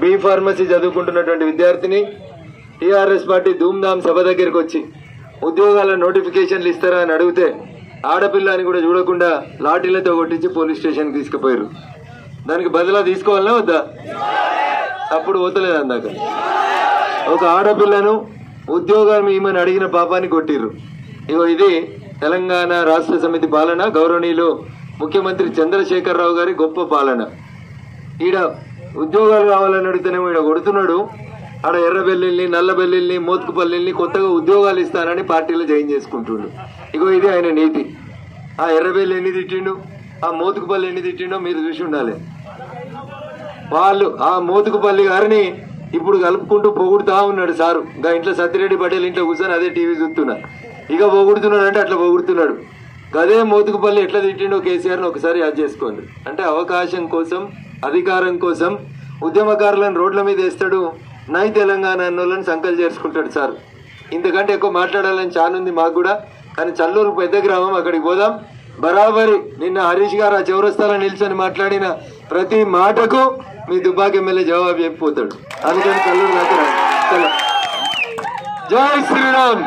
B pharmacy చదువుకుంటున్నటువంటి విద్యార్థిని TRS party Dhoom Dham సభ దగ్గరికి వచ్చి ఉద్యోగాల నోటిఫికేషన్లు ఇస్తారా అని అడిగితే ఆడపిల్ల అని కూడా చూడకుండా లాఠీలతో కొట్టించి పోలీస్ స్టేషన్కి తీసుకుపోయారు. దానికి బదులా తీసుకోవాలన్నా వద్దా? అప్పుడు పోతలేదు. అందాక ఒక ఆడపిల్లను ఉద్యోగం ఈమెను అడిగిన పాపాన్ని కొట్టిర్రు. ఇగో ఇది తెలంగాణ రాష్ట్ర సమితి పాలన, గౌరవనీయులు ముఖ్యమంత్రి చంద్రశేఖరరావు గారి గొప్ప పాలన. ఈడ ఉద్యోగాలు కావాలని అడిగితేనేమో ఈడ కొడుతున్నాడు, ఆడ ఎర్రబెల్లిల్ని, నల్లబెల్లిల్ని, మోత్కుపల్లిల్ని కొత్తగా ఉద్యోగాలు ఇస్తానని పార్టీలో జాయిన్ చేసుకుంటుండు. ఇగో ఇది ఆయన నీతి. ఆ ఎర్రబెల్లి ఎన్ని తిట్టిండు, ఆ మోతుకుపల్లి ఎన్ని తిట్టిండో మీరు చూసి ఉండాలి. వాళ్ళు ఆ మోతుకుపల్లి గారిని ఇప్పుడు కలుపుకుంటూ పొగుడుతా ఉన్నాడు సారు. ఇంకా ఇంట్లో సత్యరెడ్డి పటేల్ ఇంట్లో కూర్చొని అదే టీవీ చూస్తున్నా. ఇక పొగుడుతున్నాడు అంటే అట్లా పొగుడుతున్నాడు. అదే మోతుకుపల్లి ఎట్లా తిట్టిండో కేసీఆర్ని ఒకసారి యాద్ చేసుకోండి. అంటే అవకాశం కోసం, అధికారం కోసం ఉద్యమకారులను రోడ్ల మీద వేస్తాడు, నై తెలంగాణ అన్నోళ్ళని సంకలు చేసుకుంటాడు సార్. ఇంతకంటే ఎక్కువ మాట్లాడాలని చానుంది మాకు కూడా. కానీ చల్లూరు పెద్ద గ్రామం, అక్కడికి పోదాం. బరాబరి నిన్న హరీష్ గారు ఆ చౌరస్తాలో నిల్చొని మాట్లాడిన ప్రతి మాటకు మీ దుబ్బాక ఎమ్మెల్యే జవాబు చెప్పిపోతాడు. అందుకని చల్లూరు దాకా జై శ్రీరామ్.